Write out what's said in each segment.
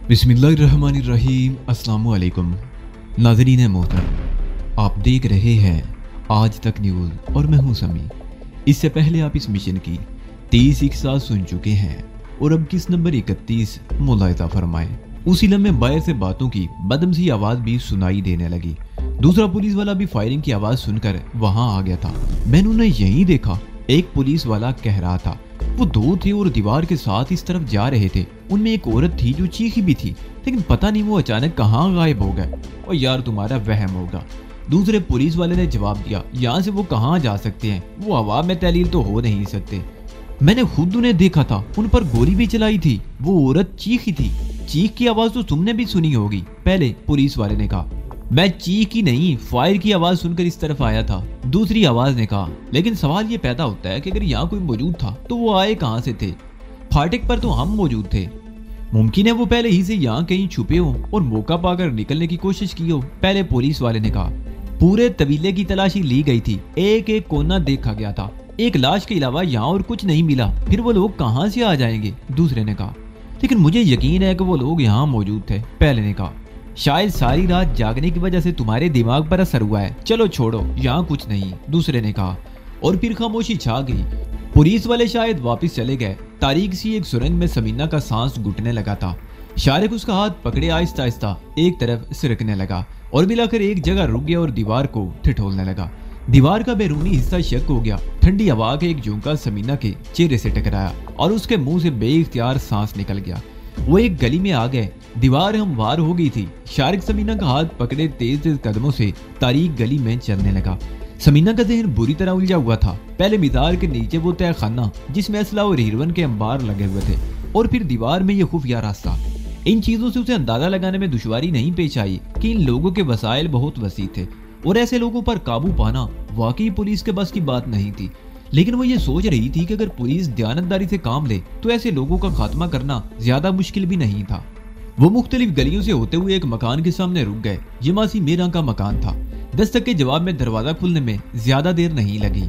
बिस्मिल्लाहिर्रहमानिर्रहीम। अस्सलामुअलैकुम नाज़रीन मोहतरम, आप देख रहे हैं आज तक न्यूज़ और मैं हूं समी। इससे पहले आप इस मिशन की 30 इकसात सुन चुके हैं और अब किस नंबर 31 मुलाहिजा फरमाएं। उसी लम्हे बाहर से बातों की बदम सी आवाज़ भी सुनाई देने लगी। दूसरा पुलिस वाला भी फायरिंग की आवाज़ सुनकर वहां आ गया था। मैंने उन्हें यहीं देखा। एक पुलिस वाला कह रहा था वो दो थे और दीवार के साथ इस तरफ जा रहे थे। उनमें एक औरत थी जो चीखी भी थी, लेकिन पता नहीं वो अचानक कहाँ गायब हो गए। और यार तुम्हारा वहम होगा, दूसरे पुलिस वाले ने जवाब दिया, यहाँ से वो कहाँ जा सकते हैं, वो हवा में तहलील तो हो नहीं सकते। मैंने खुद उन्हें देखा था, उन पर गोली भी चलाई थी। वो औरत चीखी थी। चीख की आवाज तो तुमने भी सुनी होगी, पहले पुलिस वाले ने कहा। मैं चीख की नहीं, फायर की आवाज सुनकर इस तरफ आया था, दूसरी आवाज ने कहा। लेकिन सवाल ये पैदा होता है कि अगर यहाँ कोई मौजूद था तो वो आए कहाँ से थे? फाटक पर तो हम मौजूद थे। मुमकिन है वो पहले ही से यहाँ कहीं छुपे हो और मौका पाकर निकलने की कोशिश की हो, पहले पुलिस वाले ने कहा। पूरे तबीले की तलाशी ली गई थी, एक एक कोना देखा गया था। एक लाश के अलावा यहाँ और कुछ नहीं मिला। फिर वो लोग कहाँ से आ जाएंगे? दूसरे ने कहा। लेकिन मुझे यकीन है कि वो लोग यहाँ मौजूद थे, पहले ने कहा। शायद सारी रात जागने की वजह से तुम्हारे दिमाग पर असर हुआ है। चलो छोड़ो, यहाँ कुछ नहीं, दूसरे ने कहा। और फिर खामोशी छा गई। पुलिस वाले शायद वापस चले गए। तारीख सी एक सुरंग में समीना का सांस घुटने लगा था। शारिक उसका हाथ पकड़े आहिस्ता आहिस्ता एक तरफ सिरकने लगा और मिलाकर एक जगह रुक गया और दीवार को ठिठोलने लगा। दीवार का बैरूनी हिस्सा शक हो गया। ठंडी हवा के एक झोंका समीना के चेहरे से टकराया और उसके मुंह से बेइख्तियार सांस निकल गया। वो एक गली में आ गए। दीवार हमवार हो गई थी। शारिक समीना का हाथ पकड़े तेज तेज कदमों से तारीख गली में चलने लगा। समीना का जहन बुरी तरह उलझा हुआ था। पहले मीज़ार के नीचे वो तय खाना जिसमें असला और हीरोइन के अंबार लगे हुए थे, और फिर दीवार में ये खुफिया रास्ता। इन चीजों से उसे अंदाजा लगाने में दुश्वारी नहीं पेश आई कि इन लोगों के वसाइल बहुत वसी थे और ऐसे लोगों पर काबू पाना वाकई पुलिस के बस की बात नहीं थी। लेकिन वो ये सोच रही थी कि अगर पुलिस दयानतदारी से काम ले तो ऐसे लोगों का खात्मा करना ज्यादा मुश्किल भी नहीं था। वो मुख्तलिफ गलियों से होते हुए एक मकान के सामने रुक गए। ये मासी मीरा का मकान था। दस्तक के जवाब में दरवाजा खुलने में ज्यादा देर नहीं लगी।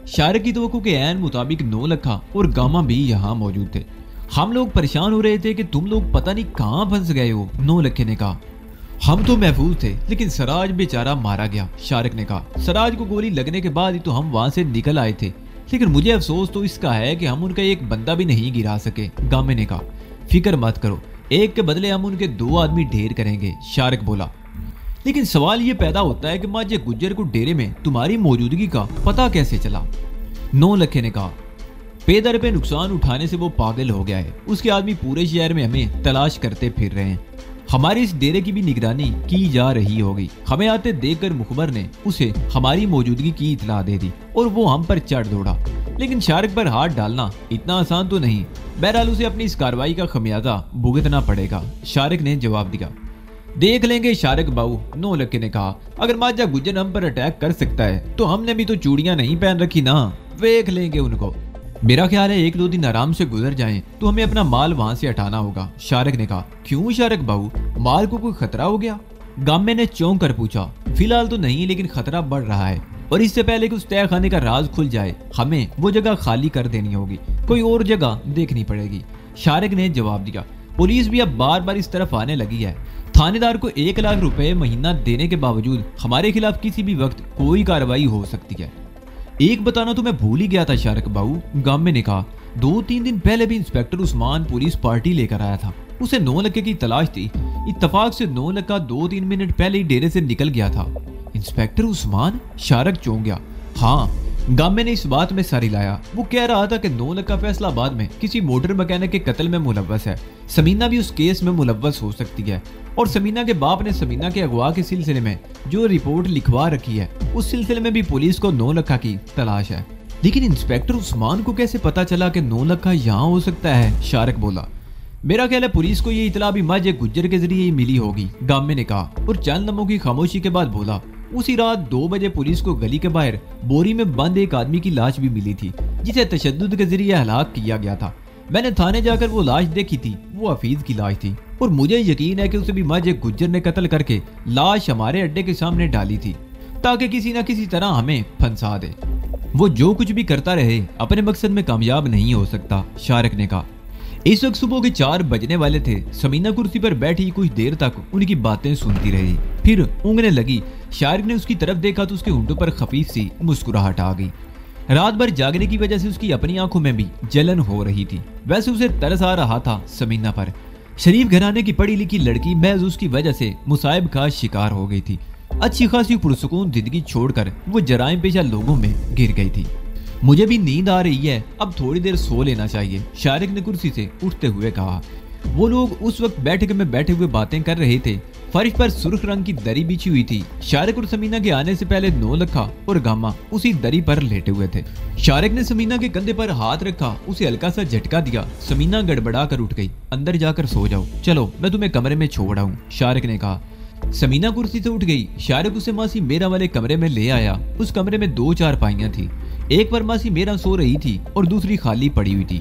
शारिक की तवक्को के ऐन मुताबिक 9 लखा और गामा भी यहाँ मौजूद थे। हम लोग परेशान हो रहे थे कि तुम लोग पता नहीं कहाँ फंस गए हो, 9 लखे ने कहा। हम तो महफूज थे, लेकिन सराज बेचारा मारा गया, शारिक ने कहा। सराज को गोली लगने के बाद ही तो हम वहां से निकल आए थे, लेकिन मुझे अफसोस तो इसका है कि हम उनका एक बंदा भी नहीं गिरा सके, गामे ने कहा। फिक्र मत करो, एक के बदले हम उनके 2 आदमी ढेर करेंगे, शारिक बोला। लेकिन सवाल ये पैदा होता है कि माजे गुज्जर को डेरे में तुम्हारी मौजूदगी का पता कैसे चला? 9 लखे ने कहा। पेदर पे नुकसान उठाने से वो पागल हो गया है। उसके आदमी पूरे शहर में हमें तलाश करते फिर रहे हैं। हमारे इस डेरे की भी निगरानी की जा रही होगी। हमें आते देखकर मुखबर ने उसे हमारी मौजूदगी की इतला दे दी और वो हम पर चढ़ दौड़ा। लेकिन शारिक पर हाथ डालना इतना आसान तो नहीं। बहरहाल उसे अपनी इस कार्रवाई का खमियाजा भुगतना पड़ेगा, शारिक ने जवाब दिया। देख लेंगे शारिक बाबू, 9 लखे ने कहा। अगर माजा गुज्जर हम पर अटैक कर सकता है तो हमने भी तो चूड़ियां नहीं पहन रखी ना, देख लेंगे उनको। मेरा ख्याल है 1-2 दिन आराम से गुजर जाएं तो हमें अपना माल वहां से हटाना होगा, शारिक ने कहा। क्यों शारिक बाबू, माल को कोई खतरा हो गया? गामे ने चौंक कर पूछा। फिलहाल तो नहीं, लेकिन खतरा बढ़ रहा है और इससे पहले कि उस तय खाने का राज खुल जाए हमें वो जगह खाली कर देनी होगी, कोई और जगह देखनी पड़ेगी, शारिक ने जवाब दिया। पुलिस भी अब बार बार इस तरफ आने लगी है। थानेदार को 1 लाख रुपए महीना देने के बावजूद हमारे खिलाफ किसी भी वक्त कोई कार्रवाई हो सकती है। एक बताना तो मैं भूल ही गया था शारिक बाबू, गामे ने कहा। 2-3 दिन पहले भी इंस्पेक्टर उस्मान पुलिस पार्टी लेकर आया था। उसे 9 लखे की तलाश थी। इत्तफाक से 9 लखा 2-3 मिनट पहले ही डेरे से निकल गया था। इंस्पेक्टर उस्मान? शारिक चौंक गया। हाँ, गामे ने इस बात में सर हिलाया। वो कह रहा था कि 9 लखा फैसलाबाद में किसी मोटर मैकेनिक के कत्ल में मुलव्वस है। समीना भी उस केस में मुलव्वस हो सकती है और समीना के बाप ने समीना के अगवा के सिलसिले में जो रिपोर्ट लिखवा रखी है उस सिलसिले में भी पुलिस को 9 लखा की तलाश है। लेकिन इंस्पेक्टर उस्मान को कैसे पता चला कि 9 लखा यहाँ हो सकता है? शारिक बोला। मेरा ख्याल है पुलिस को ये इतला भी माजे गुज्जर के जरिए ही मिली होगी, गामे ने कहा और चंद लम्हों की खामोशी के बाद बोला। उसी रात 2 बजे पुलिस को गली के बाहर बोरी में बंद एक आदमी की लाश भी मिली थी जिसे तशद्दुद के जरिए हलाक किया गया था। मैंने थाने जाकर वो लाश देखी थी। वो हफीज की लाश थी और मुझे यकीन है कि उसे भी माजे गुज्जर ने कत्ल करके लाश हमारे अड्डे के सामने डाली थी ताकि किसी न किसी तरह हमें फंसा दे। वो जो कुछ भी करता रहे अपने मकसद में कामयाब नहीं हो सकता, शारिक ने कहा। इस वक्त सुबह के 4 बजने वाले थे। समीना कुर्सी पर बैठी कुछ देर तक उनकी बातें सुनती रही, फिर ऊँगने लगी। शारिक ने उसकी तरफ देखा तो उसके होंठों पर खफीफ सी मुस्कुराहट आ गई। रात भर जागने की वजह से उसकी अपनी आंखों में भी जलन हो रही थी। वैसे उसे तरस आ रहा था समीना पर। शरीफ घराने की पढ़ी लिखी लड़की महज उसकी वजह से मुसाइब का शिकार हो गई थी। अच्छी खासी पुरसुकून जिंदगी छोड़कर वो जराइम पेशा लोगों में गिर गई थी। मुझे भी नींद आ रही है, अब थोड़ी देर सो लेना चाहिए, शारिक ने कुर्सी से उठते हुए कहा। वो लोग उस वक्त बैठक में बैठे हुए बातें कर रहे थे। फर्श पर सुर्ख रंग की दरी बिछी हुई थी। शारिक और समीना के आने से पहले नौलखा और गामा उसी दरी पर लेटे हुए थे। शारिक ने समीना के कंधे पर हाथ रखा, उसे हल्का सा झटका दिया। समीना गड़बड़ा कर उठ गई। अंदर जाकर सो जाओ, चलो मैं तुम्हें कमरे में छोड़ आऊं, शारिक ने कहा। समीना कुर्सी से उठ गई। शारिक उसे मासी मेरा वाले कमरे में ले आया। उस कमरे में 2 चारपाइयां थी। एक पर मासी मेरा सो रही थी और दूसरी खाली पड़ी हुई थी।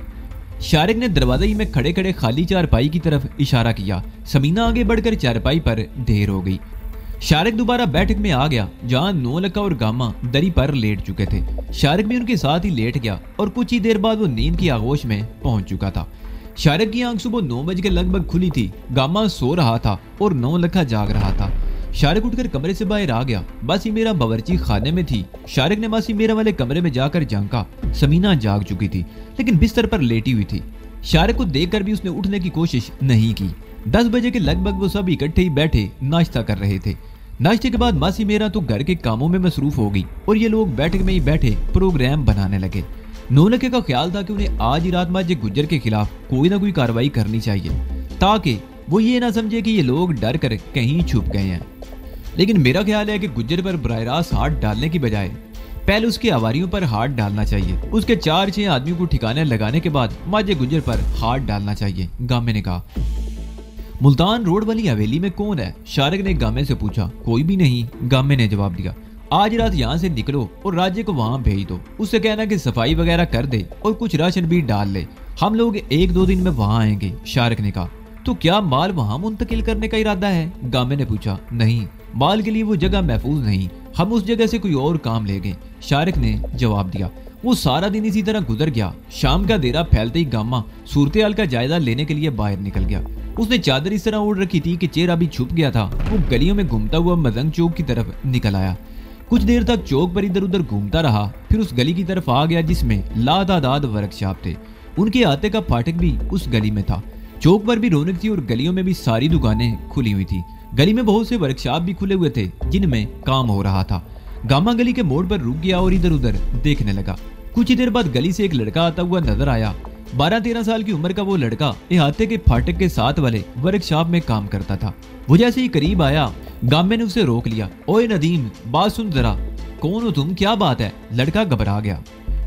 शारिक ने दरवाजे ही में खड़े खड़े खाली चारपाई की तरफ इशारा किया। समीना आगे बढ़कर चारपाई पर ढेर हो गई। शारिक दोबारा बैठक में आ गया, जहां नौलखा और गामा दरी पर लेट चुके थे। शारिक भी उनके साथ ही लेट गया और कुछ ही देर बाद वो नींद की आगोश में पहुंच चुका था। शारिक की आंख सुबह 9 बजे के लगभग खुली थी। गामा सो रहा था और नौलखा जाग रहा था। शारिक उठकर कमरे से बाहर आ गया। मासी मेरा बावर्ची खाने में थी। शारिक ने मासी मेरा वाले कमरे में जाकर झांका। समीना जाग चुकी थी, लेकिन बिस्तर पर लेटी हुई थी। शारिक को देखकर भी उसने उठने की कोशिश नहीं की। 10 बजे के लगभग वो सब इकट्ठे ही बैठे नाश्ता कर रहे थे। नाश्ते के बाद मासी मेरा तो घर के कामों में मसरूफ हो गई और ये लोग बैठक में ही बैठे प्रोग्राम बनाने लगे। नौलखे का ख्याल था कि उन्हें आज ही रात माजे गुज्जर के खिलाफ कोई ना कोई कार्रवाई करनी चाहिए, ताकि वो ये ना समझे कि ये लोग डर कर कहीं छुप गए हैं। लेकिन मेरा ख्याल है कि गुज्जर पर बराह रास्त हाथ डालने की बजाय पहले उसके आवारियों पर हाथ डालना चाहिए। उसके 4-6 आदमियों को ठिकाने लगाने के बाद माजे गुज्जर पर हाथ डालना चाहिए, गामे ने कहा। मुल्तान रोड वाली हवेली में कौन है? शारिक ने गामे से पूछा। कोई भी नहीं, गामे ने जवाब दिया। आज रात यहाँ से निकलो और राज्य को वहाँ भेज दो। उससे कहना कि सफाई वगैरह कर दे और कुछ राशन भी डाल ले। हम लोग 1-2 दिन में वहाँ आएंगे, शारिक ने कहा। तो क्या माल वहाँ मुंतकिल करने का इरादा है? गामे ने पूछा। नहीं, माल के लिए वो जगह महफूज नहीं, हम उस जगह से कोई और काम ले गए, शारिक ने जवाब दिया। वो सारा दिन इसी तरह गुजर गया। शाम का देरा फैलते ही गामा सूरत हाल का जायजा लेने के लिए बाहर निकल गया। उसने चादर इस तरह ओढ़ रखी थी कि चेहरा भी छुप गया था। वो गलियों में घूमता हुआ मदंग चौक की तरफ निकल आया। कुछ देर तक चौक पर इधर उधर घूमता रहा, फिर उस गली की तरफ आ गया जिसमें लातादाद वर्कशॉप थे। उनके आते का फाटक भी उस गली में था। चौक पर भी रौनक थी और गलियों में भी सारी दुकानें खुली हुई थी। गली में बहुत से वर्कशॉप भी खुले हुए थे जिनमें काम हो रहा था। गामा गली के मोड़ पर रुक गया और इधर उधर देखने लगा। कुछ ही देर बाद गली से एक लड़का आता हुआ नजर आया। 12-13 साल की उम्र का वो लड़का इहाते के फाटक के साथ वाले वर्कशॉप में काम करता था। वो जैसे ही करीब आया, गामे ने उसे रोक लिया। ओए नदीम, बात सुन जरा। कौन हो तुम, क्या बात है? लड़का घबरा गया।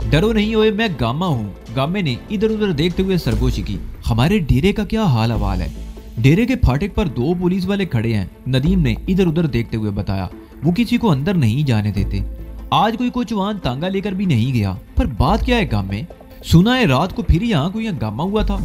डरो नहीं ओए, मैं गामा हूँ। गामे ने इधर उधर देखते हुए सरगोशी की। हमारे डेरे का क्या हाल हवाल है? डेरे के फाटक पर 2 पुलिस वाले खड़े हैं, नदीम ने इधर उधर देखते हुए बताया। वो किसी को अंदर नहीं जाने देते। आज कोई कोचवान तांगा लेकर भी नहीं गया। पर बात क्या है गामे? सुना है रात को फिर यहाँ कोई हंगामा हुआ था।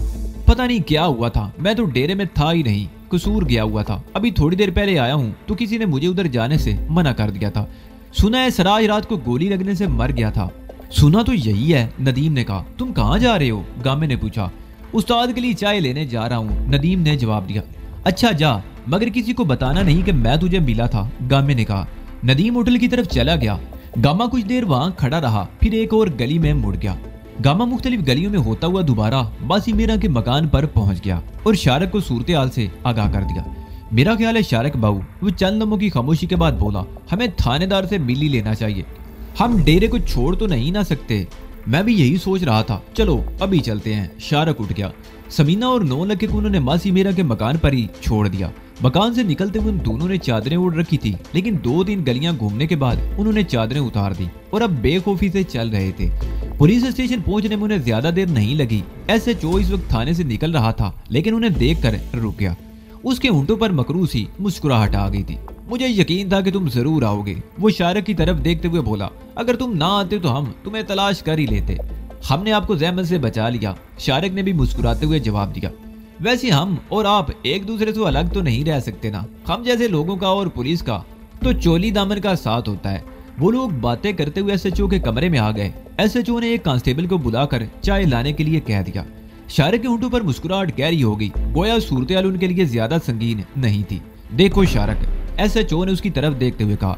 पता नहीं क्या हुआ था, मैं तो डेरे में था ही नहीं, कसूर गया हुआ था। अभी थोड़ी देर पहले आया हूँ तो किसी ने मुझे उधर जाने से मना कर दिया था। सुना है सराज रात को गोली लगने से मर गया था। सुना तो यही है, नदीम ने कहा। तुम कहाँ जा रहे हो? गामे ने पूछा। उस्ताद के लिए चाय लेने जा रहा हूँ, नदीम ने जवाब दिया। अच्छा जा, मगर किसी को बताना नहीं कि मैं तुझे मिला था, गामे ने कहा। नदीम होटल की तरफ चला गया। गामा कुछ देर वहां खड़ा रहा, फिर एक और गली में मुड़ गया। गामा मुख्तलिफ गलियों में होता हुआ दोबारा बासी मीरा के मकान पर पहुंच गया और शारिक को सूरत हाल से आगाह कर दिया। मेरा ख्याल है शारिक बाबू, वो चंद लम्हों की खामोशी के बाद बोला, हमें थानेदार से मिल ही लेना चाहिए। हम डेरे को छोड़ तो नहीं ना सकते। मैं भी यही सोच रहा था, चलो अभी चलते हैं। शारिक उठ गया। समीना और नौलखे को उन्होंने मासी मीरा के मकान पर ही छोड़ दिया। मकान से निकलते हुए उन दोनों ने चादरें ओढ़ रखी थी, लेकिन 2-3 गलियां घूमने के बाद उन्होंने चादरें उतार दी और अब बेखौफी से चल रहे थे। पुलिस स्टेशन पहुंचने में उन्हें ज्यादा देर नहीं लगी। SHO इस वक्त थाने से निकल रहा था, लेकिन उन्हें देखकर रुक गया। उसके होंठों पर मकरूस ही मुस्कुराहट आ गई थी। मुझे यकीन था कि तुम जरूर आओगे, वो शारिक की तरफ देखते हुए बोला। अगर तुम ना आते तो हम तुम्हें तलाश कर ही लेते। हमने आपको जहमत से बचा लिया, शारिक ने भी मुस्कुराते हुए जवाब दिया। वैसे हम और आप एक दूसरे से अलग तो नहीं रह सकते ना। हम जैसे लोगों का और पुलिस का तो चोली दामन का साथ होता है। वो लोग बातें करते हुए SHO के कमरे में आ गए। SHO ने एक कांस्टेबल को बुलाकर चाय लाने के लिए कह दिया। शारिक के होंठों पर मुस्कुराहट गहरी हो गई, गोया सूरत-ए-हाल उनके लिए ज्यादा संगीन नहीं थी। देखो शारिक, एसएचओ ने उसकी तरफ देखते हुए कहा,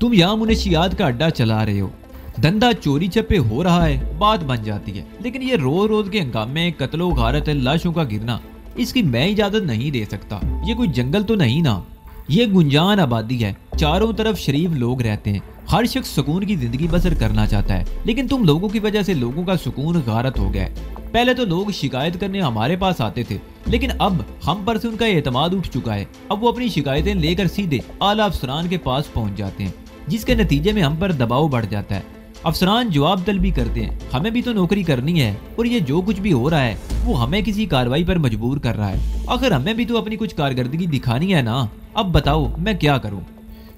तुम यहाँ मुनशियात का अड्डा चला रहे हो, धंधा चोरी छप्पे हो रहा है, बात बन जाती है, लेकिन ये रोज रोज के हंगामे, कत्लो गारत, लाशों का गिरना, इसकी मैं इजाजत नहीं दे सकता। ये कोई जंगल तो नहीं ना, ये गुंजान आबादी है, चारों तरफ शरीफ लोग रहते हैं, हर शख्स सुकून की जिंदगी बसर करना चाहता है, लेकिन तुम लोगों की वजह से लोगों का सुकून गारत हो गया है। पहले तो लोग शिकायत करने हमारे पास आते थे, लेकिन अब हम पर से उनका एतमाद उठ चुका है। अब वो अपनी शिकायतें लेकर सीधे आला अफसरान के पास पहुंच जाते हैं, जिसके नतीजे में हम पर दबाव बढ़ जाता है। अफसरान जवाब तलबी करते हैं, हमें भी तो नौकरी करनी है, और ये जो कुछ भी हो रहा है वो हमें किसी कार्रवाई पर मजबूर कर रहा है। आखिर हमें भी तो अपनी कुछ कारकर्दगी दिखानी है ना। अब बताओ मैं क्या करूं?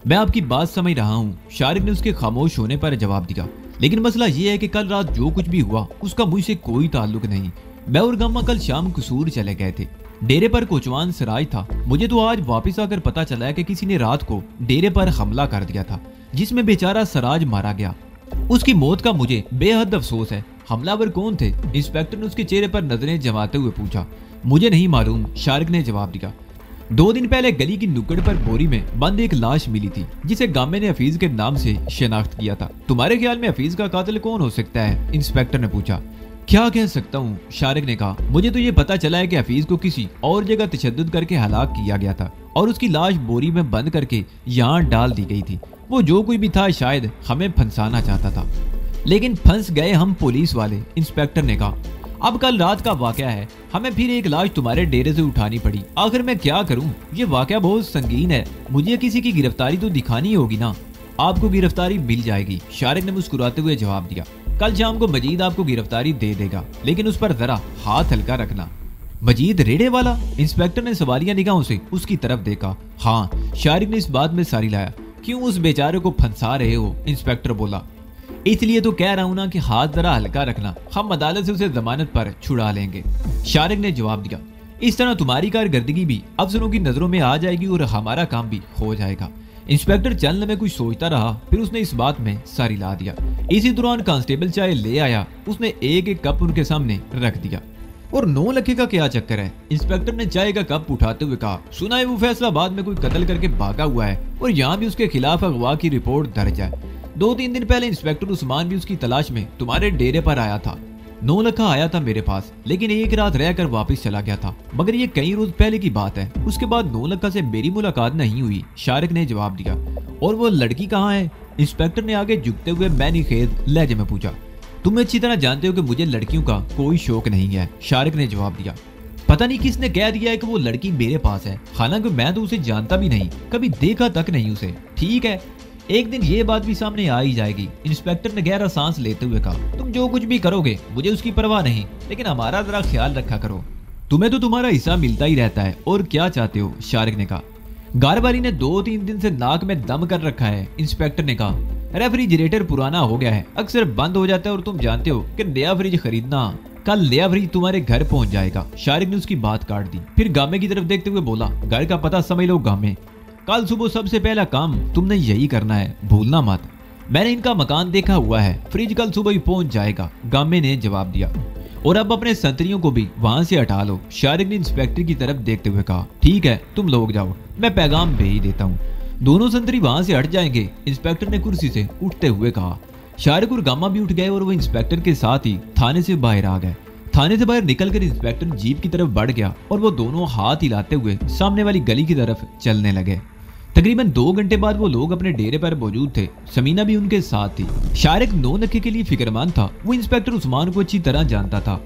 मैं आपकी बात समझ रहा हूं, शारिक ने उसके खामोश होने पर जवाब दिया, लेकिन मसला ये है कि कल रात जो कुछ भी हुआ उसका मुझसे कोई ताल्लुक नहीं। मैं और गम्मा कल शाम कसूर चले गए थे, डेरे पर कोचवान सराज था। मुझे तो आज वापस आकर पता चला है कि किसी ने रात को डेरे पर हमला कर दिया था, जिसमें बेचारा सराज मारा गया। उसकी मौत का मुझे बेहद अफसोस है। हमलावर कौन थे? इंस्पेक्टर ने उसके चेहरे पर नजरें जमाते हुए पूछा। मुझे नहीं मालूम, शारिक ने जवाब दिया। 2 दिन पहले गली की नुक्कड़ पर बोरी में बंद एक लाश मिली थी, जिसे गामे ने हफीज के नाम से शनाख्त किया था। तुम्हारे ख्याल में हफीज का कातिल कौन हो सकता है? इंस्पेक्टर ने पूछा। क्या कह सकता हूँ, शारिक ने कहा। मुझे तो ये पता चला है कि हफीज को किसी और जगह तशद्दुद करके हलाक किया गया था और उसकी लाश बोरी में बंद करके यहाँ डाल दी गई थी। वो जो कोई भी था शायद हमें फंसाना चाहता था, लेकिन फंस गए हम पुलिस वाले, इंस्पेक्टर ने कहा। अब कल रात का वाकया है, हमें फिर एक लाश तुम्हारे डेरे से उठानी पड़ी। आखिर मैं क्या करूं? ये वाकया बहुत संगीन है, मुझे किसी की गिरफ्तारी तो दिखानी होगी ना। आपको गिरफ्तारी मिल जाएगी, शारिक ने मुस्कुराते हुए जवाब दिया। कल शाम को मजीद आपको गिरफ्तारी दे देगा, लेकिन उस पर जरा हाथ हल्का रखना। मजीद रेड़े वाला? इंस्पेक्टर ने सवालिया निगाहों से उसकी तरफ देखा। हाँ, शारिक ने इस बात में सारी लाया। क्यों उस बेचारे को फंसा रहे हो? इंस्पेक्टर बोला। इसलिए तो कह रहा हूं ना कि हाथ जरा हल्का रखना, हम अदालत से उसे जमानत पर छुड़ा लेंगे, शारिक ने जवाब दिया। इस तरह तुम्हारी कारकर्दगी भी अफसरों की नजरों में आ जाएगी और हमारा काम भी हो जाएगा। इंस्पेक्टर चंद में कुछ सोचता रहा, फिर उसने इस बात में सारी ला दिया। इसी दौरान कांस्टेबल चाय ले आया, उसने एक एक कप उनके सामने रख दिया। और 9 लाख का क्या चक्कर है? इंस्पेक्टर ने चाय का कप उठाते हुए कहा। सुना है वो फैसलाबाद में कोई कत्ल करके भागा हुआ है और यहाँ भी उसके खिलाफ अगवा की रिपोर्ट दर्ज है। 2-3 दिन पहले इंस्पेक्टर उस्मान भी उसकी तलाश में तुम्हारे डेरे पर आया था। 9 लाख आया था मेरे पास, लेकिन एक रात रहकर वापस चला गया था, मगर ये कई रोज पहले की बात है। उसके बाद 9 लाख से मेरी मुलाकात नहीं हुई, शारिक ने जवाब दिया। और वो लड़की कहाँ है? इंस्पेक्टर ने आगे झुकते हुए मैनी खेद लहजे में पूछा। तुम अच्छी तरह जानते हो कि मुझे लड़कियों का कोई शौक नहीं है, शारिक ने जवाब दिया। पता नहीं किसने कह दिया है कि वो लड़की मेरे पास है, हालांकि मैं तो उसे जानता भी नहीं, कभी देखा तक नहीं उसे। ठीक है, एक दिन ये बात भी सामने आ ही जाएगी, इंस्पेक्टर ने गहरा सांस लेते हुए कहा। तुम जो कुछ भी करोगे मुझे उसकी परवाह नहीं, लेकिन हमारा जरा ख्याल रखा करो। तुम्हें तो तुम्हारा हिस्सा मिलता ही रहता है, और क्या चाहते हो? शारिक ने कहा। घर वाली ने 2-3 दिन से नाक में दम कर रखा है, इंस्पेक्टर ने कहा। रेफ्रिजरेटर पुराना हो गया है, अक्सर बंद हो जाता है, और तुम जानते हो कि नया फ्रिज खरीदना, कल नया फ्रिज तुम्हारे घर पहुंच जाएगा। शारिक ने उसकी बात काट दी, फिर गामे की तरफ देखते हुए बोला। घर का पता समझ लो गामे, कल सुबह सबसे पहला काम तुमने यही करना है, भूलना मत। मैंने इनका मकान देखा हुआ है, फ्रिज कल सुबह ही पहुंच जाएगा, गामे ने जवाब दिया। और अब अपने संतरियों को भी वहां से हटा लो, शारिक ने इंस्पेक्टर की तरफ देखते हुए कहा। ठीक है, तुम लोग जाओ, मैं पैगाम भेज देता हूँ। दोनों संतरी वहां से हट जाएंगे, इंस्पेक्टर ने कुर्सी से उठते हुए कहा। शारिक और गामा भी उठ गए और वो इंस्पेक्टर के साथ ही थाने से बाहर आ गए। थाने से बाहर निकलकर इंस्पेक्टर जीप की तरफ बढ़ गया और वो दोनों हाथ हिलाते हुए सामने वाली गली की तरफ चलने लगे। तकरीबन 2 घंटे बाद वो लोग अपने डेरे पर मौजूद थे, समीना भी उनके साथ थी। शारिक 9 लाख के लिए फिक्रमंद था, वो इंस्पेक्टर उस्मान को अच्छी तरह जानता था।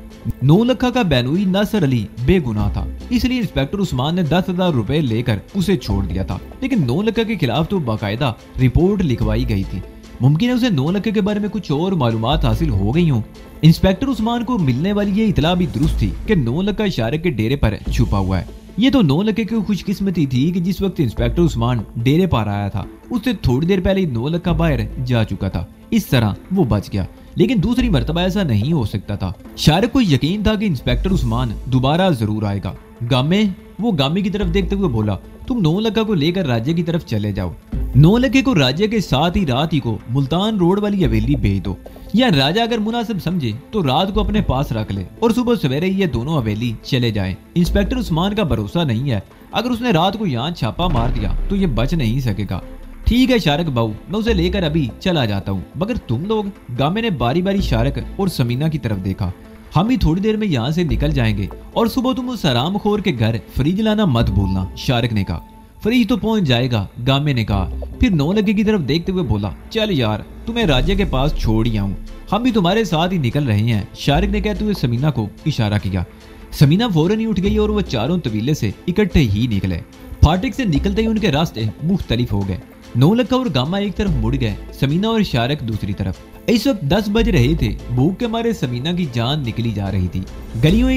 9 लाख का बैनोई नसर अली बेगुनाह था, इसलिए इंस्पेक्टर उस्मान ने 10,000 रुपए लेकर उसे छोड़ दिया था। लेकिन 9 लाख के खिलाफ तो बाकायदा रिपोर्ट लिखवाई गई थी। मुमकिन है उसे 9 लाख के बारे में कुछ और मालूमात हासिल हो गई हों। इंस्पेक्टर उस्मान को मिलने वाली ये इतला भी दुरुस्त थी कि 9 लाख शारिक के डेरे पर छुपा हुआ है। ये तो 9 लाख की खुशकिस्मती थी कि जिस वक्त इंस्पेक्टर उस्मान डेरे पर आया था, उससे थोड़ी देर पहले 9 लाख बाहर जा चुका था। इस तरह वो बच गया, लेकिन दूसरी मर्तबा ऐसा नहीं हो सकता था। शारिक को यकीन था कि इंस्पेक्टर उस्मान दोबारा जरूर आएगा। गामे, वो गामे की तरफ देखते हुए बोला। तुम नौलखा को लेकर राज्य की तरफ चले जाओ। नौलखे को राज्य के साथ ही रात ही को मुल्तान रोड वाली हवेली भेज दो, या राजा अगर मुनासिब समझे तो रात को अपने पास रख ले और सुबह सवेरे ये दोनों हवेली चले जाएं। इंस्पेक्टर उस्मान का भरोसा नहीं है, अगर उसने रात को यहाँ छापा मार दिया तो ये बच नहीं सकेगा। ठीक है शारक बाबू, मैं उसे लेकर अभी चला जाता हूँ, मगर तुम लोग। गामे ने बारी बारी शारक और समीना की तरफ देखा। हम ही थोड़ी देर में यहाँ से निकल जाएंगे और सुबह तुम उस हरामखोर के घर फ्रिज लाना मत भूलना, शारक ने कहा। फ्रिज तो पहुंच जाएगा, गामे ने कहा। फिर नौलखे की तरफ देखते हुए बोला, चल यार तुम्हें राज्य के पास छोड़ ही आऊं, हम भी तुम्हारे साथ ही निकल रहे हैं, शारक ने कहते हुए समीना को इशारा किया। समीना फौरन ही उठ गई और वो चारों तवीले से इकट्ठे ही निकले। फाटक से निकलते ही उनके रास्ते मुख्तलिफ हो गए। नौलखा और गामा एक तरफ मुड़ गए, समीना और शारक दूसरी तरफ। इस वक्त 10 बज रहे थे। भूख के मारे समीना की जान निकली जा रही थी।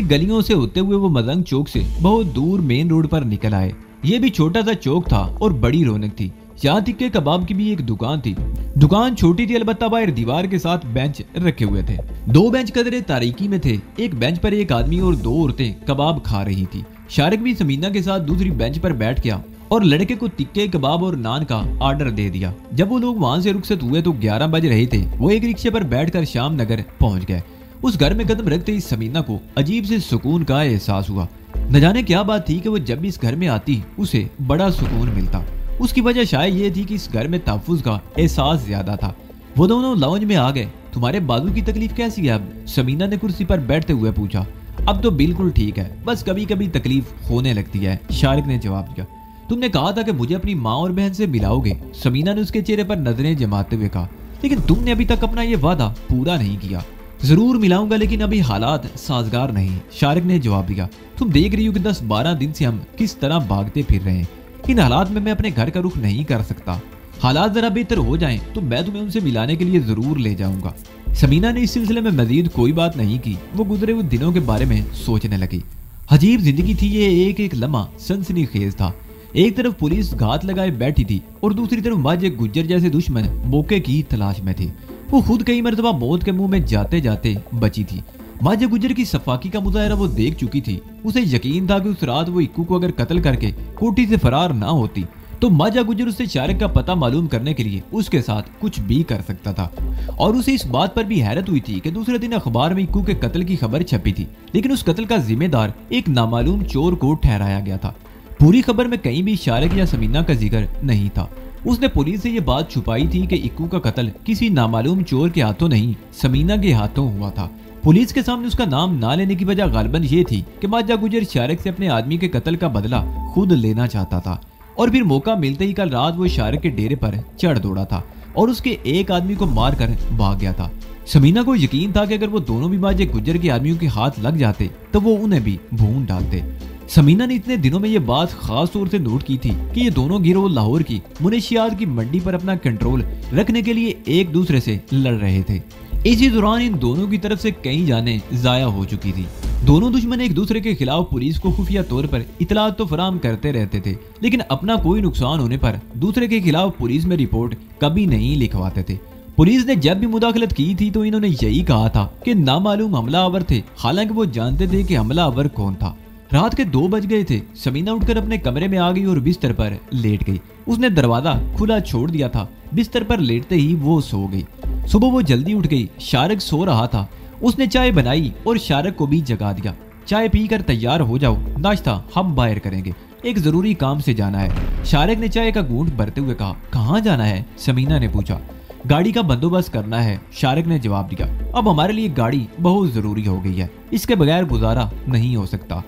गलियों से होते हुए वो मदंग चौक से बहुत दूर मेन रोड पर निकल आए। ये भी छोटा सा चौक था और बड़ी रौनक थी। यहाँ तिक्के कबाब की भी एक दुकान थी। दुकान छोटी थी, अलबत्ता बाहर दीवार के साथ बेंच रखे हुए थे। 2 बेंच कदरे तारीकी में थे। एक बेंच पर एक आदमी और 2 औरतें कबाब खा रही थी। शारक भी समीना के साथ दूसरी बेंच पर बैठ गया और लड़के को तिक्के कबाब और नान का ऑर्डर दे दिया। जब वो लोग वहां से रुखसत हुए तो 11 बज रहे थे। वो एक रिक्शे पर बैठकर शाम नगर पहुंच गए। उस घर में कदम रखते ही समीना को अजीब से सुकून का एहसास हुआ। न जाने क्या बात थी कि वो जब भी इस घर में आती उसे बड़ा सुकून मिलता। उसकी वजह शायद ये थी कि इस घर में तहफ्फुज़ का एहसास ज्यादा था। वो दोनों लाउंज में आ गए। तुम्हारे बाजू की तकलीफ कैसी है अब? समीना ने कुर्सी पर बैठते हुए पूछा। अब तो बिल्कुल ठीक है, बस कभी कभी तकलीफ होने लगती है, शारक ने जवाब दिया। तुमने कहा था कि मुझे अपनी माँ और बहन से मिलाओगे, समीना ने उसके चेहरे पर नजरें जमाते हुए कहा। लेकिन तुमने अभी तक अपना ये वादा पूरा नहीं किया। जरूर मिलाऊंगा, लेकिन अभी हालात साजगार नहीं, शारक ने जवाब दिया। तुम देख रही हो कि 10-12 दिन से हम किस तरह भागते फिर रहे हैं। इन हालात में मैं अपने घर का रुख नहीं कर सकता। हालात जरा बेहतर हो जाएं तो मैं तुम्हें उनसे मिलाने के लिए जरूर ले जाऊंगा। समीना ने इस सिलसिले में मजीद कोई बात नहीं की। वो गुजरे हुए दिनों के बारे में सोचने लगी। अजीब जिंदगी थी ये, एक एक लम्हा सनसनीखेज था। एक तरफ पुलिस घात लगाए बैठी थी और दूसरी तरफ माजे गुज्जर जैसे दुश्मन मौके की तलाश में थे। वो खुद कई मरतबा मौत के मुंह में जाते जाते बची थी। माजे गुज्जर की सफाकी का मुजाहरा वो देख चुकी थी। उसे यकीन था कि उस रात वो इक्कू को अगर कत्ल करके कोठी से फरार ना होती तो माजा गुज्जर उससे शारक का पता मालूम करने के लिए उसके साथ कुछ भी कर सकता था। और उसे इस बात पर भी हैरत हुई थी कि दूसरे दिन अखबार में इक्कू के कत्ल की खबर छपी थी, लेकिन उस कत्ल का जिम्मेदार एक नामालूम चोर को ठहराया गया था। पूरी खबर में कहीं भी शारक या समीना का जिक्र नहीं था। उसने पुलिस से ये बात छुपाई थी कि इक्कू का कत्ल किसी नामालूम चोर के हाथों नहीं, समीना के हाथों हुआ था। पुलिस के सामने उसका नाम ना लेने की वजह गालिबन ये थी कि माजा गुजर शारक से अपने आदमी के कत्ल का बदला खुद लेना चाहता था। और फिर मौका मिलते ही कल रात वो शारक के डेरे पर चढ़ दौड़ा था और उसके एक आदमी को मारकर भाग गया था। समीना को यकीन था कि अगर वो दोनों भी माजे गुजर के आदमियों के हाथ लग जाते तो वो उन्हें भी भून डालते। समीना ने इतने दिनों में ये बात खास तौर से नोट की थी कि ये दोनों गिरोह लाहौर की मुनशियात की मंडी पर अपना कंट्रोल रखने के लिए एक दूसरे से लड़ रहे थे। इसी दौरान इन दोनों की तरफ से कई जानें जाया हो चुकी थी। दोनों दुश्मन एक दूसरे के खिलाफ पुलिस को खुफिया तौर पर इतलात तो फराहम करते रहते थे, लेकिन अपना कोई नुकसान होने पर दूसरे के खिलाफ पुलिस में रिपोर्ट कभी नहीं लिखवाते थे। पुलिस ने जब भी मुदाखलत की थी तो इन्होंने यही कहा था कि नामालूम हमलावर थे, हालांकि वो जानते थे कि हमलावर कौन था। रात के 2 बज गए थे। समीना उठकर अपने कमरे में आ गई और बिस्तर पर लेट गई। उसने दरवाजा खुला छोड़ दिया था। बिस्तर पर लेटते ही वो सो गई। सुबह वो जल्दी उठ गई। शारक सो रहा था। उसने चाय बनाई और शारक को भी जगा दिया। चाय पीकर तैयार हो जाओ, नाश्ता हम बाहर करेंगे, एक जरूरी काम से जाना है। शारक ने चाय का घूंट भरते हुए कहा। कहाँ जाना है? समीना ने पूछा। गाड़ी का बंदोबस्त करना है, शारक ने जवाब दिया। अब हमारे लिए गाड़ी बहुत जरूरी हो गई है, इसके बगैर गुजारा नहीं हो सकता।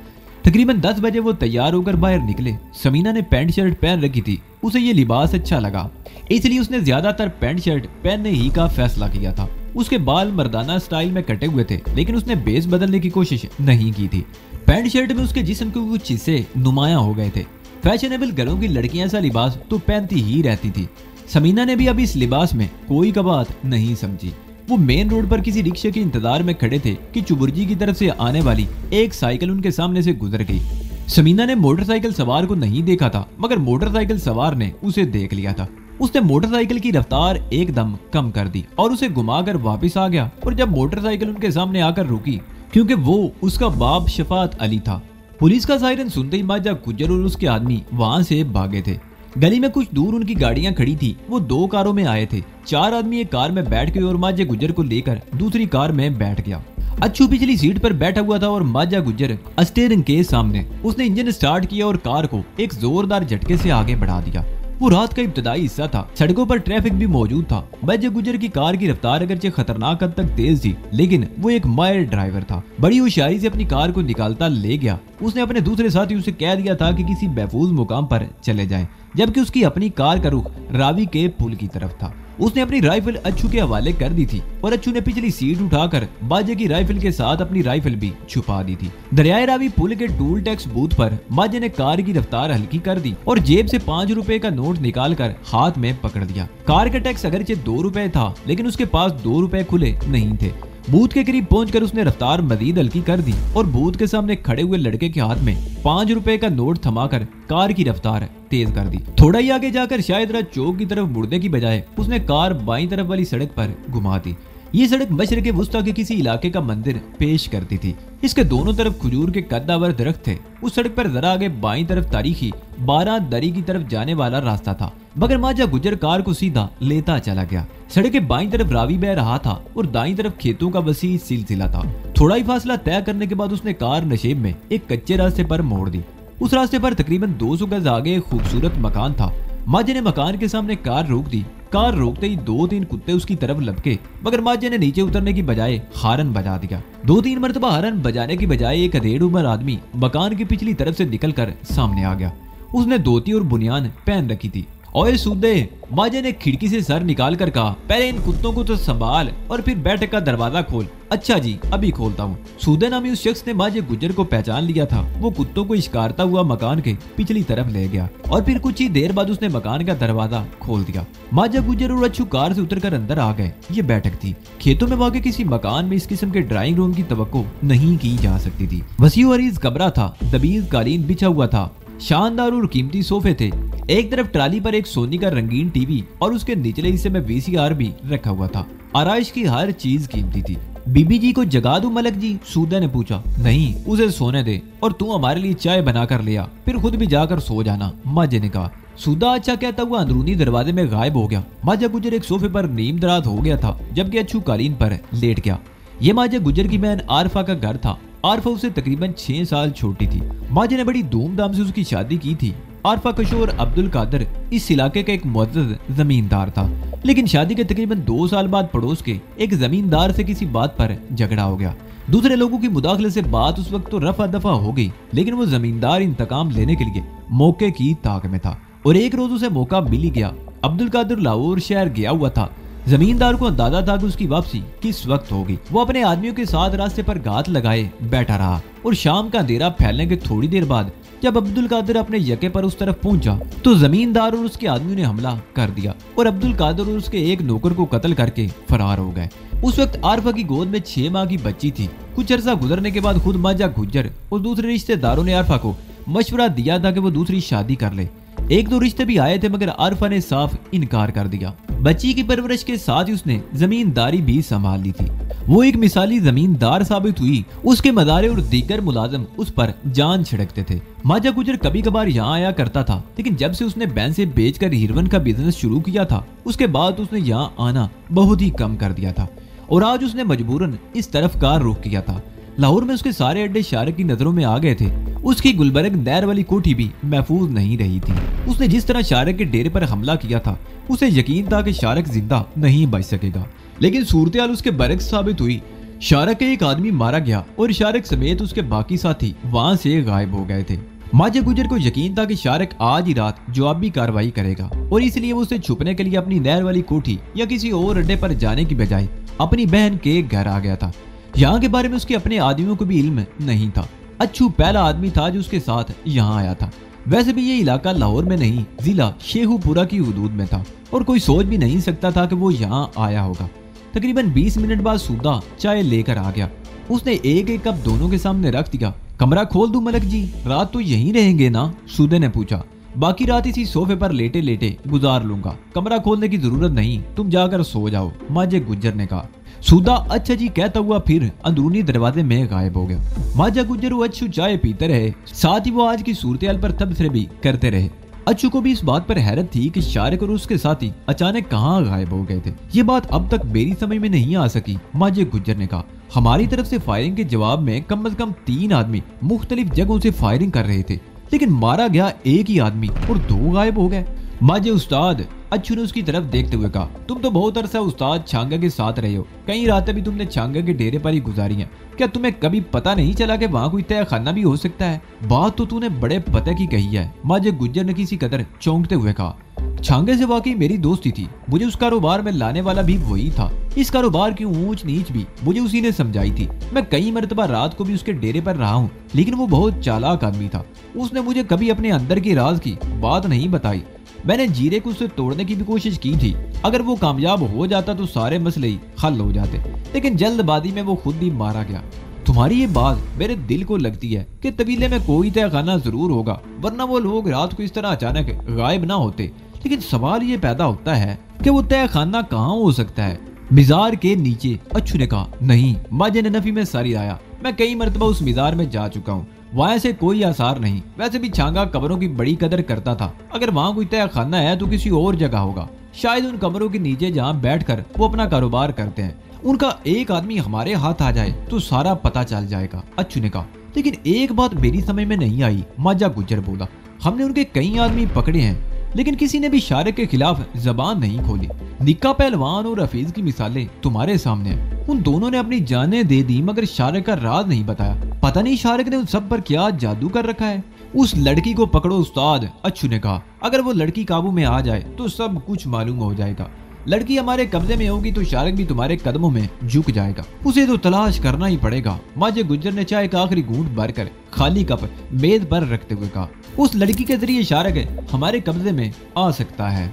तकरीबन 10 बजे वो तैयार होकर बाहर निकले। समीना ने पैंट शर्ट पहन रखी थी। उसे ये लिबास अच्छा लगा, इसलिए उसने ज्यादातर पैंट शर्ट पहनने ही का फैसला किया था। उसके बाल मर्दाना स्टाइल में कटे हुए थे, लेकिन उसने बेस बदलने की कोशिश नहीं की थी। पैंट शर्ट में उसके जिस्म के कुछ हिस्से नुमायां हो गए थे। फैशनेबल घरों की लड़कियां ऐसा लिबास तो पहनती ही रहती थी। समीना ने भी अभी इस लिबास में कोई कबात नहीं समझी। वो मेन रोड पर किसी रिक्शे के इंतजार में खड़े थे कि चुबुर्जी की तरफ से आने वाली एक साइकिल उनके सामने से गुजर गई। समीना ने मोटरसाइकिल सवार को नहीं देखा था, मगर मोटरसाइकिल सवार ने उसे देख लिया था। उसने मोटरसाइकिल की रफ्तार एकदम कम कर दी और उसे घुमाकर वापस आ गया। और जब मोटरसाइकिल उनके सामने आकर रुकी, क्योंकि वो उसका बाप शफात अली था, पुलिस का सायरन सुनते ही माजा गुज्जर और उसके आदमी वहां से भागे थे। गली में कुछ दूर उनकी गाड़ियां खड़ी थी। वो 2 कारों में आए थे। 4 आदमी एक कार में बैठ गए और माजा गुज्जर को लेकर दूसरी कार में बैठ गया। अच्छू पिछली सीट पर बैठा हुआ था और माजा गुज्जर स्टीयरिंग के सामने। उसने इंजन स्टार्ट किया और कार को एक जोरदार झटके से आगे बढ़ा दिया। वो रात का इब्तदाई हिस्सा था। सड़कों पर ट्रैफिक भी मौजूद था। माजा गुज्जर की कार की रफ्तार अगरचे खतरनाक हद तक तेज थी, लेकिन वो एक माहिर ड्राइवर था। बड़ी होशियारी से अपनी कार को निकालता ले गया। उसने अपने दूसरे साथियों से कह दिया था कि किसी महफूज मुकाम पर चले जाएं, जबकि उसकी अपनी कार का रुख रावी के पुल की तरफ था। उसने अपनी राइफल अच्छू के हवाले कर दी थी और अच्छू ने पिछली सीट उठाकर माजे की राइफल के साथ अपनी राइफल भी छुपा दी थी। दरियाए रावी पुल के टूल टैक्स बूथ पर माजे ने कार की रफ्तार हल्की कर दी और जेब से 5 रुपए का नोट निकालकर हाथ में पकड़ दिया। कार का टैक्स अगरचे 2 रुपए था, लेकिन उसके पास 2 रुपए खुले नहीं थे। बूथ के करीब पहुंचकर उसने रफ्तार मजीद हल्की कर दी और बूथ के सामने खड़े हुए लड़के के हाथ में 5 रुपए का नोट थमाकर कार की रफ्तार तेज कर दी। थोड़ा ही आगे जाकर शायद रात चौक की तरफ मुड़ने की बजाय उसने कार बाईं तरफ वाली सड़क पर घुमा दी। ये सड़क मशरक़ वुस्ता के किसी इलाके का मंदिर पेश करती थी। इसके दोनों तरफ खजूर के कद्दावर दरख्त थे। उस सड़क पर जरा आगे बाईं तरफ तारीखी 12 दरी की तरफ जाने वाला रास्ता था, मगर माजा गुज्जर कार को सीधा लेता चला गया। सड़क के बाईं तरफ रावी बह रहा था और दाईं तरफ खेतों का वसी सिलसिला था। थोड़ा ही फासला तय करने के बाद उसने कार नशेब में एक कच्चे रास्ते पर मोड़ दी। उस रास्ते पर तकरीबन 200 गज आगे एक खूबसूरत मकान था। माजे ने मकान के सामने कार रोक दी। कार रोकते ही 2-3 कुत्ते उसकी तरफ लपके, मगर माजे ने नीचे उतरने की बजाय हारन बजा दिया। 2-3 मरतबा हारन बजाने की बजाय एक अधेड़ उम्र आदमी मकान की पिछली तरफ से निकलकर सामने आ गया। उसने धोती और बुनियान पहन रखी थी। ओए सूदे, माजे ने खिड़की से सर निकाल कर कहा, पहले इन कुत्तों को तो संभाल और फिर बैठक का दरवाजा खोल। अच्छा जी, अभी खोलता हूँ। सूदे नामी उस शख्स ने माजे गुज्जर को पहचान लिया था। वो कुत्तों को इश्कारता हुआ मकान के पिछली तरफ ले गया और फिर कुछ ही देर बाद उसने मकान का दरवाजा खोल दिया। माजा गुज्जर और अच्छू कार से उतरकर अंदर आ गए। ये बैठक थी। खेतों में वाक़े किसी मकान में इस किस्म के ड्राइंग रूम की तवक्को नहीं की जा सकती थी। वसीउ अरीज कमरा था। दबीज कालीन बिछा हुआ था। शानदार और कीमती सोफे थे। एक तरफ ट्राली पर एक सोनी का रंगीन टीवी और उसके निचले हिस्से में VCR भी रखा हुआ था। आराइश की हर चीज कीमती थी। बीबी जी को जगा दूं मलक जी? सूदा ने पूछा। नहीं, उसे सोने दे और तू हमारे लिए चाय बना कर ले आ, फिर खुद भी जाकर सो जाना, माजे ने कहा। सूदा अच्छा कहता हुआ अंदरूनी दरवाजे में गायब हो गया। माजा गुज्जर एक सोफे पर नीम दराज हो गया था, जबकि अच्छू कालीन पर लेट गया। ये माजा गुज्जर की बहन आरफा का घर था। आरफा उससे तकरीबन 6 साल छोटी थी। माजे ने बड़ी धूमधाम से उसकी शादी की थी। आरफा कशोर अब्दुल कादर इस इलाके का एक मुअज़्ज़ज़ जमींदार था, लेकिन शादी के तकरीबन 2 साल बाद पड़ोस के एक जमींदार से किसी बात पर झगड़ा हो गया। दूसरे लोगों की मुदाखले से बात उस वक्त तो रफा दफा हो गई, लेकिन वो जमींदार इंतकाम लेने के लिए मौके की ताक में था और एक रोज उसे मौका मिल ही गया। अब्दुल कादर लाहौर शहर गया हुआ था। जमींदार को अंदाजा था कि उसकी वापसी किस वक्त होगी। वो अपने आदमियों के साथ रास्ते पर घात लगाए बैठा रहा और शाम का अंधेरा फैलने के थोड़ी देर बाद जब अब्दुल कादर अपने यके पर उस तरफ पहुंचा तो जमींदार और उसके आदमियों ने हमला कर दिया और अब्दुल कादर और उसके एक नौकर को कत्ल करके फरार हो गए। उस वक्त आरफा की गोद में 6 माह की बच्ची थी। कुछ अरसा गुजरने के बाद खुद माजा गुज्जर और दूसरे रिश्तेदारों ने आरफा को मशवरा दिया था कि वो दूसरी शादी कर ले। 1-2 रिश्ते भी आए थे, मगर आरफा ने साफ इनकार कर दिया। बच्ची की परवरिश के साथ ही उसने जमींदारी भी संभाल ली थी। वो एक मिसाली जमींदार साबित हुई। उसके मदारे और दीगर मुलाजिम उस पर जान छिड़कते थे। माजा गुजर कभी कभार यहाँ आया करता था, लेकिन जब से उसने बैंसे बेचकर हीरोइन का बिजनेस शुरू किया था उसके बाद उसने यहाँ आना बहुत ही कम कर दिया था और आज उसने मजबूरन इस तरफ का रुख किया था। लाहौर में उसके सारे अड्डे शारक की नजरों में आ गए थे। उसकी गुलबर्ग नहर वाली कोठी भी महफूज नहीं रही थी। उसने जिस तरह शारक के डेरे पर हमला किया था उसे यकीन था कि शारक जिंदा नहीं बच सकेगा, लेकिन सूरत-ए-हाल उसके बरक्स साबित हुई। शारक के एक आदमी मारा गया और शारक समेत उसके बाकी साथी वहां से गायब हो गए थे। माजा गुजर को यकीन था कि शारक आज ही रात जवाबी कार्रवाई करेगा और इसलिए वो उसे छुपने के लिए अपनी नहर वाली कोठी या किसी और अड्डे पर जाने की बजाय अपनी बहन के घर आ गया था। यहाँ के बारे में उसके अपने आदमियों को भी इल्म नहीं था। अच्छू पहला आदमी था जो उसके साथ यहाँ आया था। वैसे भी ये इलाका लाहौर में नहीं, जिला शेखुपुरा की हुदूद में था और कोई सोच भी नहीं सकता था कि वो यहाँ आया होगा। तकरीबन 20 मिनट बाद सूदा चाय लेकर आ गया। उसने एक एक कप दोनों के सामने रख दिया। कमरा खोल दूं मलक जी? रात तो यहीं रहेंगे ना? सूदे ने पूछा। बाकी रात इसी सोफे पर लेटे लेटे गुजार लूंगा। कमरा खोलने की जरूरत नहीं, तुम जाकर सो जाओ, माजे गुज्जर ने कहा। सूदा अच्छा जी कहता हुआ फिर अंदरूनी दरवाजे में गायब हो गया। माजा गुज्जर वो अच्छू चाय पीते रहे, साथ ही वो आज की सूरत पर तबसरे भी करते रहे। अच्छू को भी इस बात पर हैरत थी कि शारिक और उसके साथी अचानक कहाँ गायब हो गए थे। ये बात अब तक मेरी समझ में नहीं आ सकी। माजे गुज्जर ने कहा, हमारी तरफ से फायरिंग के जवाब में कम से कम 3 आदमी मुख्तलिफ जगहों से फायरिंग कर रहे थे, लेकिन मारा गया एक ही आदमी और 2 गायब हो गए। माजे उस्ताद, अच्छू ने उसकी तरफ देखते हुए कहा, तुम तो बहुत अरसा उस्ताद छांगा के साथ रहे हो, कई रातें भी तुमने छांगा के डेरे पर ही गुजारी हैं। क्या तुम्हें कभी पता नहीं चला कि वहाँ कोई तय खाना भी हो सकता है? बात तो तूने बड़े पते की कही है, माजे गुज्जर ने किसी कदर चौंकते हुए कहा। छांगे से वाकई मेरी दोस्ती थी, मुझे उस कारोबार में लाने वाला भी वही था। इस कारोबार की ऊंच नीच भी मुझे उसी ने समझाई थी। मैं कई मरतबा रात को भी उसके डेरे पर रहा हूँ, लेकिन वो बहुत चालाक आदमी था। उसने मुझे कभी अपने अंदर की राज की बात नहीं बताई। मैंने जीरे को उससे तोड़ने की भी कोशिश की थी। अगर वो कामयाब हो जाता तो सारे मसले ही हल हो जाते, लेकिन जल्दबाजी में वो खुद ही मारा गया। तुम्हारी ये बात मेरे दिल को लगती है कि तबीले में कोई तहखाना जरूर होगा, वरना वो लोग रात को इस तरह अचानक गायब ना होते। लेकिन सवाल ये पैदा होता है कि वो तहखाना कहाँ हो सकता है? मिजार के नीचे, अच्छू ने कहा। नहीं, माजे ने नफी में सारी आया, मैं कई मरतबा उस मिजार में जा चुका हूँ, वहां से कोई आसार नहीं। वैसे भी छांगा कब्रों की बड़ी कदर करता था, अगर वहाँ कोई तहखाना है तो किसी और जगह होगा, शायद उन कब्रों के नीचे जहाँ बैठकर वो अपना कारोबार करते हैं। उनका एक आदमी हमारे हाथ आ जाए तो सारा पता चल जाएगा, अच्छू ने कहा। लेकिन एक बात मेरी समझ में नहीं आई, माजा गुज्जर बोला। हमने उनके कई आदमी पकड़े हैं, लेकिन किसी ने भी शारिक के खिलाफ जबान नहीं खोली। निक्का पहलवान और हफीज की मिसालें तुम्हारे सामने हैं। उन दोनों ने अपनी जानें दे दी, मगर शारिक का राज नहीं बताया। पता नहीं शारिक ने उन सब पर क्या जादू कर रखा है। उस लड़की को पकड़ो उस्ताद, अच्छू ने कहा। अगर वो लड़की काबू में आ जाए तो सब कुछ मालूम हो जाएगा। लड़की हमारे कब्जे में होगी तो शारिक भी तुम्हारे कदमों में झुक जाएगा। उसे तो तलाश करना ही पड़ेगा। माजे गुज्जर ने चाय का आखिरी घूंट भरकर खाली कप मेज पर रखते हुए कहा, उस लड़की के जरिए शारिक हमारे कब्जे में आ सकता है।